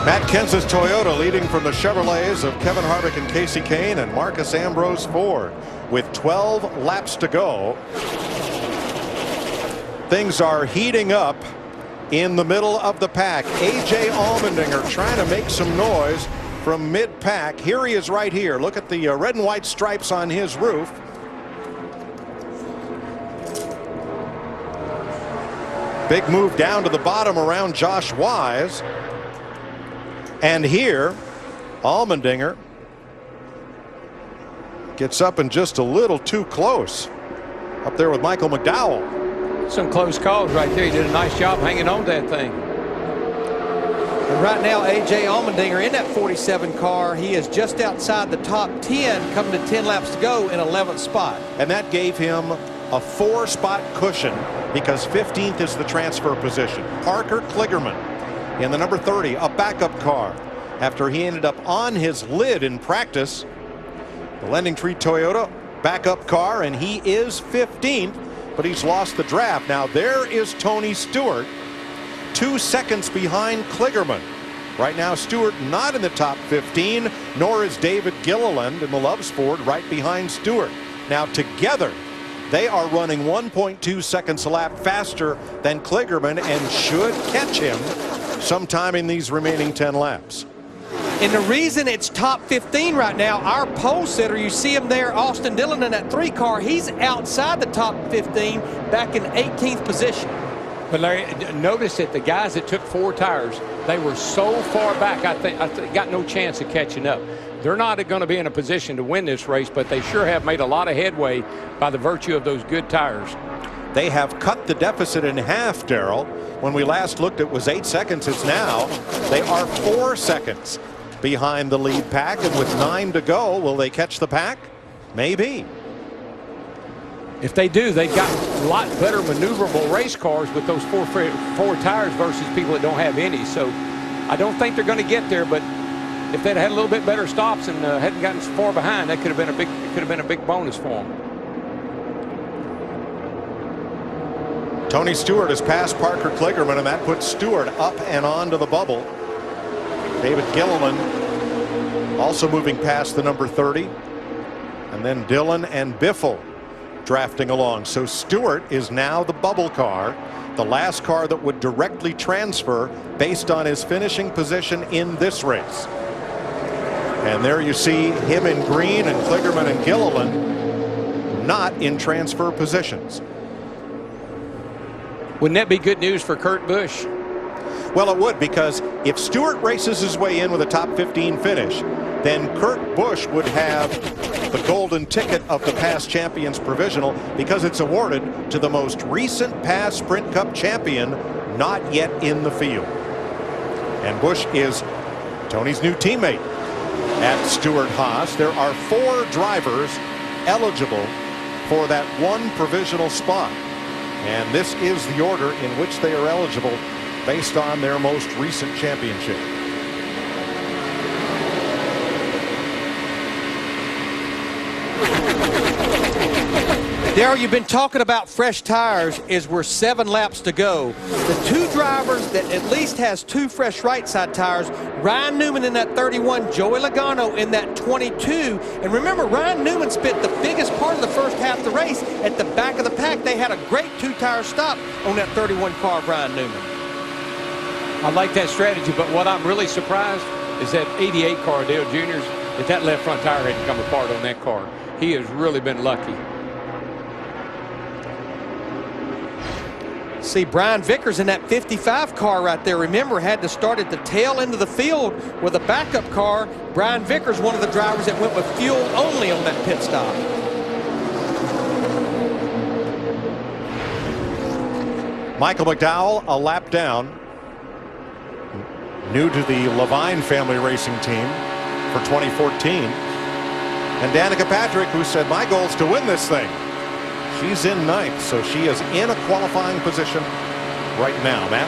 Matt Kenseth's Toyota leading from the Chevrolets of Kevin Harvick and Casey Kane and Marcus Ambrose Ford. With 12 laps to go, things are heating up in the middle of the pack. A.J. Allmendinger trying to make some noise from mid-pack. Here he is right here. Look at the red and white stripes on his roof. Big move down to the bottom around Josh Wise. And here, Allmendinger gets up and just a little too close. Up there with Michael McDowell. Some close calls right there. He did a nice job hanging on to that thing. And right now, A.J. Allmendinger in that 47 car, he is just outside the top 10, coming to 10 laps to go in 11th spot. And that gave him a 4-spot cushion because 15th is the transfer position. Parker Kligerman in the number 30, a backup car, after he ended up on his lid in practice. The Lending Tree Toyota backup car, and he is 15th, but he's lost the draft. Now there is Tony Stewart, 2 seconds behind Kligerman. Right now Stewart not in the top 15, nor is David Gilliland in the Loves Ford right behind Stewart. Now together they are running 1.2 seconds a lap faster than Kligerman and should catch him sometime in these remaining 10 laps. And the reason it's top 15 right now, our pole sitter, you see him there, Austin Dillon in that 3 car, he's outside the top 15, back in 18th position. But Larry, notice that the guys that took 4 tires, they were so far back, I think got no chance of catching up. They're not going to be in a position to win this race, but they sure have made a lot of headway by the virtue of those good tires. They have cut the deficit in half, Darrell. When we last looked, it was 8 seconds. It's now they are 4 seconds behind the lead pack, and with 9 to go, will they catch the pack? Maybe. If they do, they've got a lot better maneuverable race cars with those four tires versus people that don't have any. So I don't think they're going to get there, but if they'd had a little bit better stops and hadn't gotten so far behind, that could have been a big bonus for them. Tony Stewart has passed Parker Kligerman, and that puts Stewart up and onto the bubble. David Gilliland also moving past the number 30, and then Dillon and Biffle drafting along. So Stewart is now the bubble car, the last car that would directly transfer based on his finishing position in this race. And there you see him in green and Kligerman and Gilliland not in transfer positions. Wouldn't that be good news for Kurt Busch? Well, it would, because if Stewart races his way in with a top 15 finish, then Kurt Busch would have the golden ticket of the past champions provisional, because it's awarded to the most recent past Sprint Cup champion not yet in the field. And Busch is Tony's new teammate at Stewart-Haas. There are 4 drivers eligible for that one provisional spot, and this is the order in which they are eligible based on their most recent championship. Darrell, you've been talking about fresh tires as we're 7 laps to go. The 2 drivers that at least has 2 fresh right side tires, Ryan Newman in that 31, Joey Logano in that 22. And remember, Ryan Newman spent the biggest part of the first half of the race at the back of the pack. They had a great 2-tire stop on that 31 car of Ryan Newman. I like that strategy, but what I'm really surprised is that 88 car, Dale Jr.'s, that left front tire hadn't come apart on that car. He has really been lucky. See, Brian Vickers in that 55 car right there, remember, had to start at the tail end of the field with a backup car. Brian Vickers, one of the drivers that went with fuel only on that pit stop. Michael McDowell a lap down, new to the Levine family racing team for 2014. And Danica Patrick, who said, my goal is to win this thing. She's in 9th, so she is in a qualifying position right now, Matt.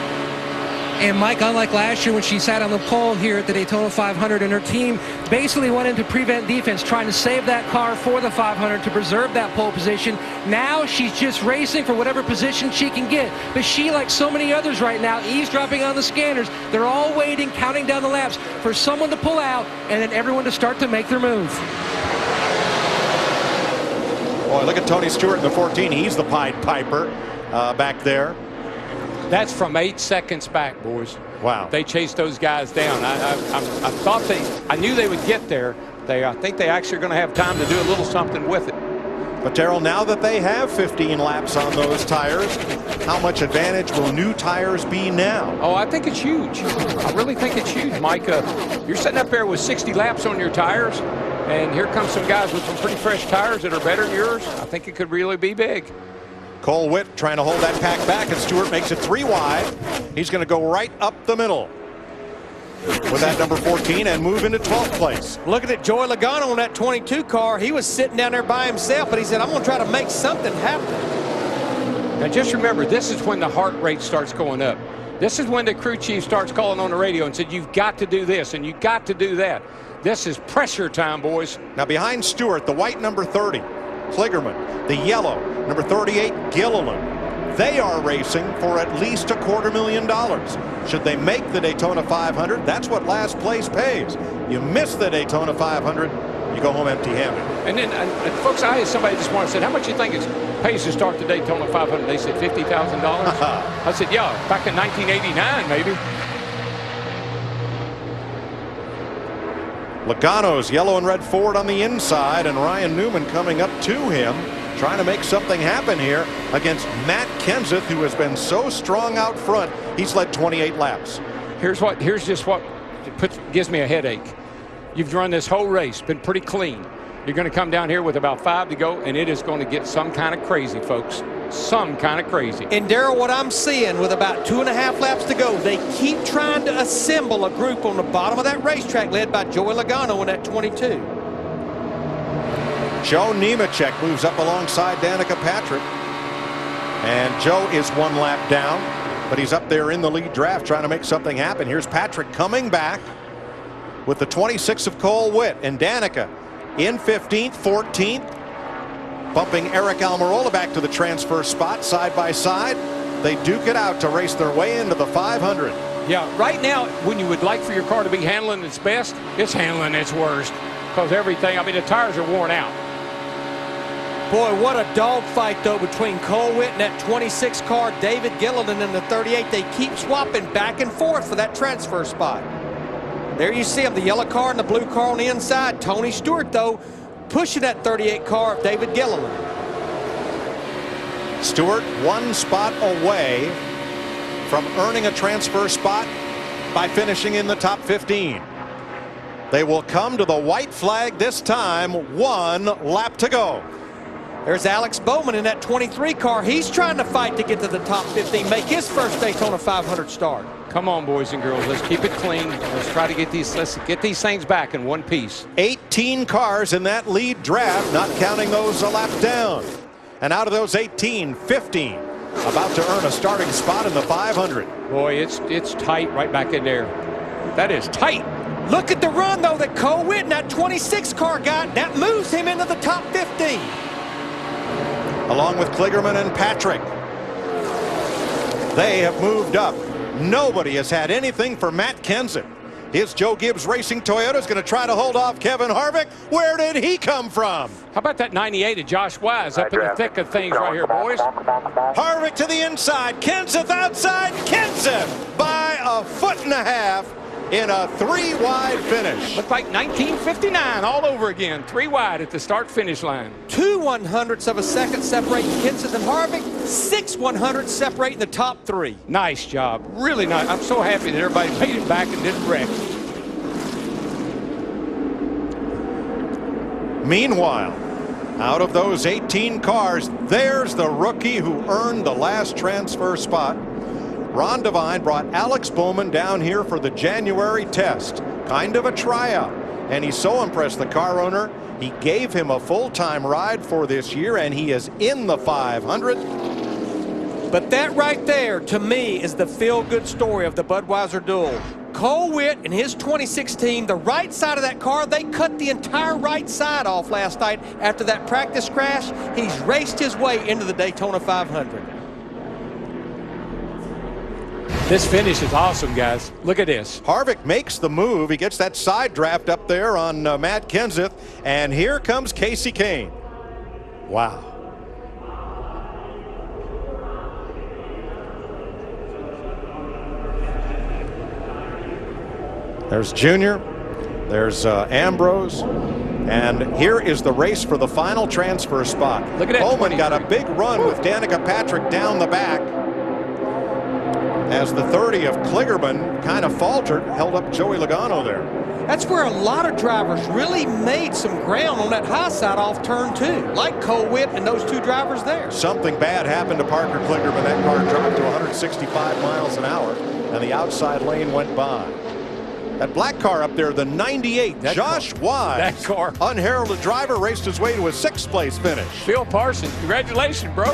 And Mike, unlike last year when she sat on the pole here at the Daytona 500 and her team basically went into prevent defense trying to save that car for the 500 to preserve that pole position. Now she's just racing for whatever position she can get. But she, like so many others right now, eavesdropping on the scanners. They're all waiting, counting down the laps for someone to pull out and then everyone to start to make their move. Boy, look at Tony Stewart in the 14. He's the Pied Piper back there. That's from 8 seconds back, boys. Wow. They chased those guys down. I knew they would get there. I think they actually are going to have time to do a little something with it. But Darrell, now that they have 15 laps on those tires, how much advantage will new tires be now? Oh, I think it's huge. I really think it's huge, Mike. You're sitting up there with 60 laps on your tires, and here come some guys with some pretty fresh tires that are better than yours. I think it could really be big. Cole Witt trying to hold that pack back, and Stewart makes it 3 wide. He's going to go right up the middle with that number 14 and move into 12th place. Looking at Joey Logano on that 22 car, he was sitting down there by himself, but he said, I'm going to try to make something happen. Now just remember, this is when the heart rate starts going up. This is when the crew chief starts calling on the radio and said, you've got to do this and you've got to do that. This is pressure time, boys. Now behind Stewart, the white number 30, Kligerman, the yellow number 38, Gilliland. They are racing for at least $250,000. Should they make the Daytona 500, that's what last place pays. You miss the Daytona 500, you go home empty-handed. And then, folks, I had somebody this morning said, how much do you think it pays to start the Daytona 500? They said $50,000. I said, yeah, back in 1989, maybe. Logano's yellow and red Ford on the inside, and Ryan Newman coming up to him, trying to make something happen here against Matt Kenseth, who has been so strong out front. He's led 28 laps. Here's just what gives me a headache. You've run this whole race, been pretty clean. You're going to come down here with about 5 to go, and it is going to get some kind of crazy, folks. Some kind of crazy. And Darrell, what I'm seeing with about 2.5 laps to go, they keep trying to assemble a group on the bottom of that racetrack led by Joey Logano in that 22. Joe Nemechek moves up alongside Danica Patrick. And Joe is 1 lap down, but he's up there in the lead draft trying to make something happen. Here's Patrick coming back with the 26 of Cole Witt, and Danica in 15th, 14th, bumping Eric Almirola back to the transfer spot side by side. They duke it out to race their way into the 500. Yeah, right now, when you would like for your car to be handling its best, it's handling its worst. Because everything, I mean, the tires are worn out. Boy, what a dogfight, though, between Cole Witt and that 26 car, David Gilliland in the 38. They keep swapping back and forth for that transfer spot. There you see him, the yellow car and the blue car on the inside. Tony Stewart, though, pushing that 38 car of David Gilliland. Stewart 1 spot away from earning a transfer spot by finishing in the top 15. They will come to the white flag this time, 1 lap to go. There's Alex Bowman in that 23 car. He's trying to fight to get to the top 15, make his first Daytona 500 start. Come on, boys and girls, let's keep it clean. Let's try to get these things back in one piece. 18 cars in that lead draft, not counting those a lap down. And out of those 18, 15 about to earn a starting spot in the 500. Boy, it's tight right back in there. That is tight. Look at the run, though, that Cole Witt and that 26 car got. That moves him into the top 15. Along with Kligerman and Patrick. They have moved up. Nobody has had anything for Matt Kenseth. His Joe Gibbs Racing Toyota is going to try to hold off Kevin Harvick. Where did he come from? How about that 98 of Josh Wise up in the thick of things right here, boys? Harvick to the inside. Kenseth outside. Kenseth by 1.5 feet in a 3-wide finish. Looked like 1959 all over again. 3 wide at the start-finish line. 2 100ths of a second separating Kenseth and Harvick. 6 100ths separating the top 3. Nice job. Really nice. I'm so happy that everybody made it back and didn't wreck. Meanwhile, out of those 18 cars, there's the rookie who earned the last transfer spot. Ron Devine brought Alex Bowman down here for the January test, kind of a tryout, and he so impressed the car owner, he gave him a full-time ride for this year, and he is in the 500. But that right there, to me, is the feel-good story of the Budweiser Duel. Cole Witt in his 2016, the right side of that car, they cut the entire right side off last night after that practice crash. He's raced his way into the Daytona 500. This finish is awesome, guys. Look at this. Harvick makes the move. He gets that side draft up there on Matt Kenseth. And here comes Casey Kane. Wow. There's Junior. There's Ambrose. And here is the race for the final transfer spot. Look at that. Coleman got a big run with Danica Patrick down the back, as the 30 of Kligerman kind of faltered, held up Joey Logano there. That's where a lot of drivers really made some ground on that high side off turn 2, like Cole Witt and those two drivers there. Something bad happened to Parker Kligerman. That car dropped to 165 miles an hour, and the outside lane went by. That black car up there, the 98, Josh Wise. That car. Unheralded driver, raced his way to a 6th place finish. Phil Parsons, congratulations, bro.